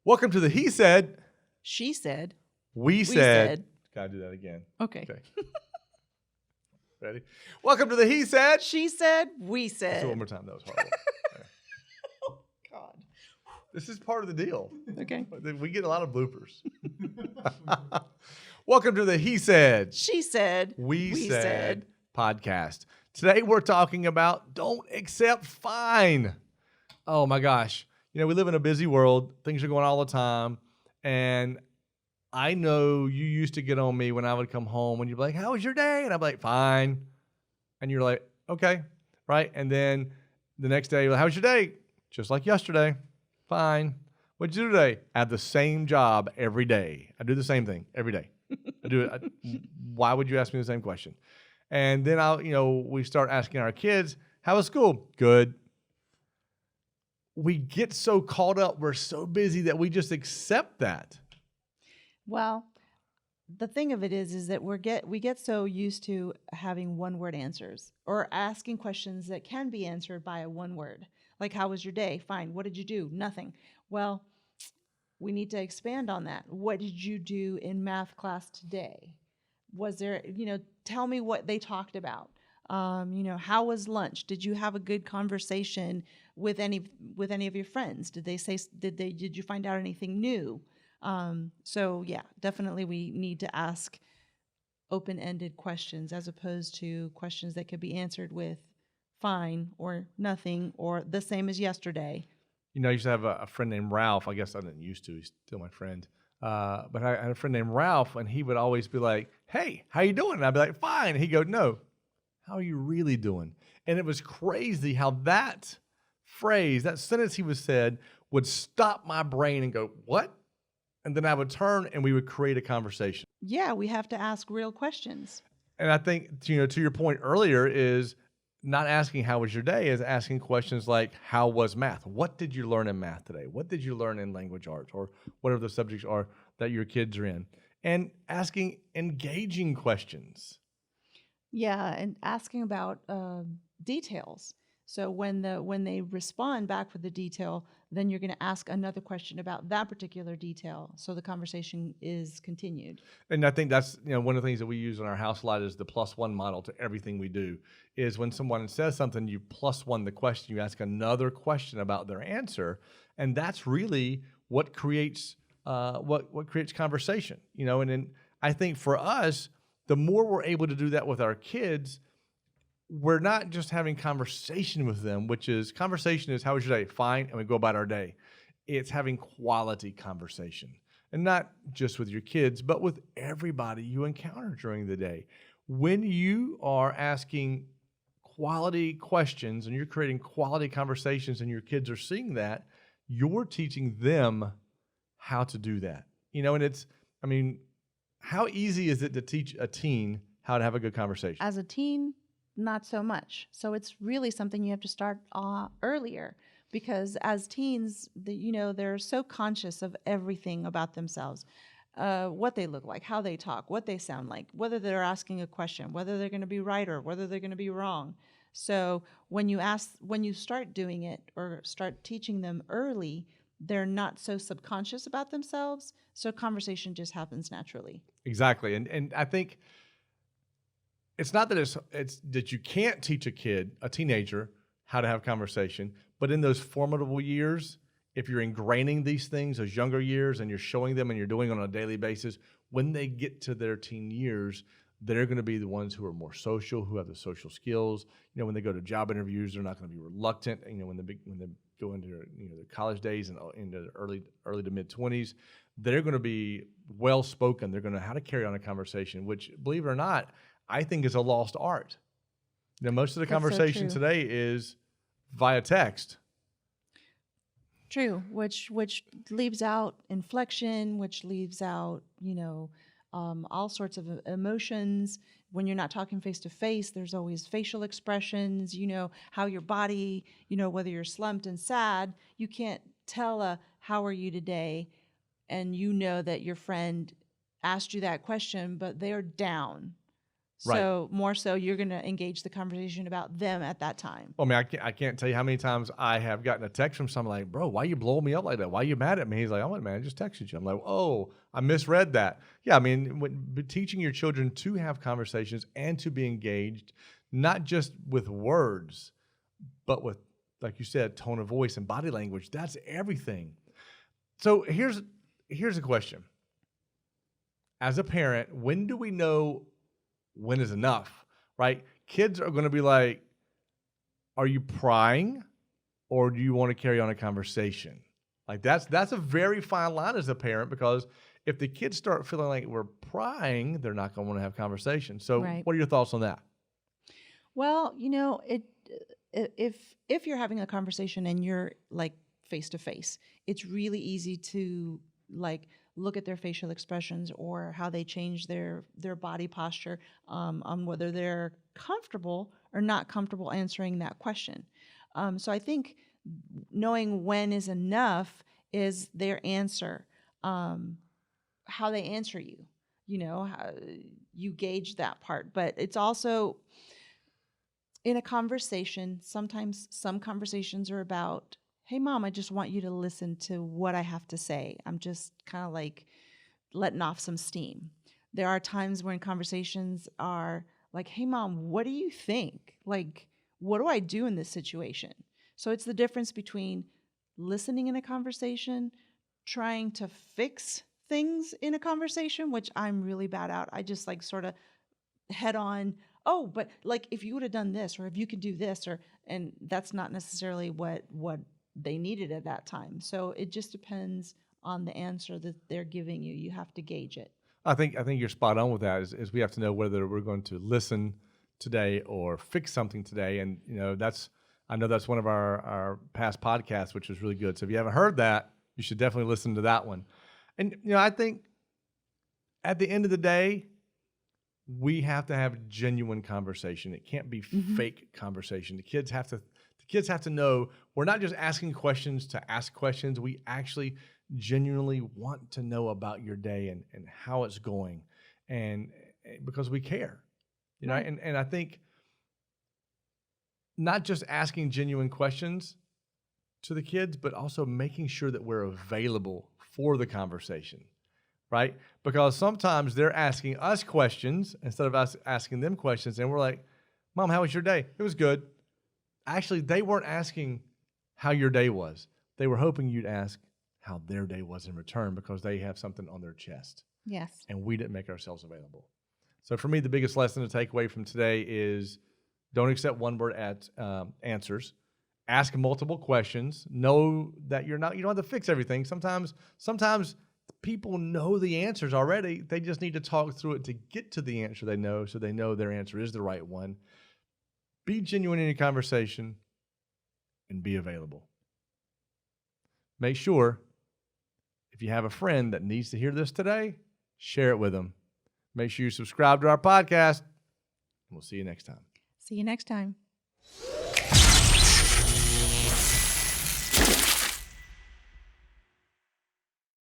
Welcome to the He Said, She said. We said. Gotta do that again. Okay. Ready? Welcome to the He Said. She said. We Let's said. do it one more time. That was horrible. Oh, God. This is part of the deal. Okay. We get a lot of bloopers. Welcome to the He Said, She said. We said podcast. Today we're talking about don't accept fine. Oh my gosh. You know, we live in a busy world. Things are going all the time. And I know you used to get on me when I would come home and you'd be like, how was your day? And I'd be like, fine. And you're like, okay, right? And then the next day, you're like, how was your day? Just like yesterday. Fine. What'd you do today? I have the same job every day. I do the same thing every day. I do it. Why would you ask me the same question? And then we start asking our kids, how was school? Good. We get so caught up. We're so busy that we just accept that. Well, the thing of it is that we get so used to having one word answers or asking questions that can be answered by a one word. Like, how was your day? Fine. What did you do? Nothing. Well, we need to expand on that. What did you do in math class today? Was there, tell me what they talked about. How was lunch? Did you have a good conversation with any of your friends? Did you find out anything new? So yeah, definitely we need to ask open-ended questions as opposed to questions that could be answered with fine or nothing or the same as yesterday. I used to have a friend named Ralph. I guess I didn't used to. He's still my friend. But I had a friend named Ralph, and he would always be like, hey, how you doing? And I'd be like, fine. And he'd go, no, how are you really doing? And it was crazy how that phrase, that sentence he was said, would stop my brain and go, what? And then I would turn and we would create a conversation. Yeah, we have to ask real questions. And I think, to your point earlier is not asking how was your day, is asking questions like, how was math? What did you learn in math today? What did you learn in language arts or whatever the subjects are that your kids are in? And asking engaging questions. Yeah, and asking about details. So when they respond back with the detail, then you're going to ask another question about that particular detail, so the conversation is continued. And I think that's one of the things that we use in our house a lot is the +1 model to everything we do. Is when someone says something, you +1 the question, you ask another question about their answer, and that's really what creates what creates conversation. And then I think for us, the more we're able to do that with our kids, we're not just having conversation with them, conversation is how was your day? Fine, and we go about our day. It's having quality conversation. And not just with your kids, but with everybody you encounter during the day. When you are asking quality questions and you're creating quality conversations and your kids are seeing that, you're teaching them how to do that. And how easy is it to teach a teen how to have a good conversation? As a teen, not so much. So it's really something you have to start earlier, because as teens, they're so conscious of everything about themselves, what they look like, how they talk, what they sound like, whether they're asking a question, whether they're going to be right or whether they're going to be wrong. So when you start doing it or start teaching them early, they're not so subconscious about themselves. So conversation just happens naturally. Exactly. And I think it's not that it's that you can't teach a teenager, how to have conversation, but in those formidable years, if you're ingraining these things, those younger years, and you're showing them and you're doing it on a daily basis, when they get to their teen years, they're going to be the ones who are more social, who have the social skills. When they go to job interviews, they're not going to be reluctant. When they go into their college days and into the early to mid 20s, they're going to be well spoken. They're going to know how to carry on a conversation, which, believe it or not, I think is a lost art. Most of the conversation today is via text. True, which leaves out inflection, which leaves out, all sorts of emotions. When you're not talking face to face, there's always facial expressions, how your body, whether you're slumped and sad, you can't tell how are you today? And that your friend asked you that question, but they're down. Right. So more so, you're going to engage the conversation about them at that time. Well, I mean, I can't tell you how many times I have gotten a text from someone like, bro, why you blowing me up like that? Why you mad at me? He's like, I wasn't mad, I just texted you. I'm like, oh, I misread that. Yeah, I mean, teaching your children to have conversations and to be engaged, not just with words, but with, like you said, tone of voice and body language. That's everything. So here's a question. As a parent, when do we know when is enough, right? Kids are going to be like, are you prying or do you want to carry on a conversation? Like that's a very fine line as a parent, because if the kids start feeling like we're prying, they're not going to want to have conversation. So Right. what are your thoughts on that? Well, if you're having a conversation and you're like face to face, it's really easy to like look at their facial expressions or how they change their body posture, on whether they're comfortable or not comfortable answering that question. So I think knowing when is enough is their answer, how they answer you. How you gauge that part, but it's also in a conversation. Sometimes some conversations are about, hey, mom, I just want you to listen to what I have to say. I'm just kind of like letting off some steam. There are times when conversations are like, hey, mom, what do you think? Like, what do I do in this situation? So it's the difference between listening in a conversation, trying to fix things in a conversation, which I'm really bad at. I just like sort of head on, oh, but like if you would have done this, or if you could do this, and that's not necessarily what they needed at that time. So it just depends on the answer that they're giving you. You have to gauge it. I think you're spot on with that. Is we have to know whether we're going to listen today or fix something today, and I know that's one of our past podcasts, which was really good. So if you haven't heard that, you should definitely listen to that one. And I think at the end of the day, we have to have genuine conversation. It can't be fake conversation. The kids have to know we're not just asking questions to ask questions. We actually genuinely want to know about your day and how it's going, and because we care, Right. and I think not just asking genuine questions to the kids, but also making sure that we're available for the conversation, right? Because sometimes they're asking us questions instead of us asking them questions, and we're like, Mom, how was your day? It was good. Actually, they weren't asking how your day was. They were hoping you'd ask how their day was in return, because they have something on their chest, Yes. and we didn't make ourselves available. So for me, the biggest lesson to take away from today is don't accept one-word answers. Ask multiple questions. Know that you don't have to fix everything. Sometimes people know the answers already. They just need to talk through it to get to the answer they know, so they know their answer is the right one. Be genuine in your conversation and be available. Make sure, if you have a friend that needs to hear this today, share it with them. Make sure you subscribe to our podcast. We'll see you next time. See you next time.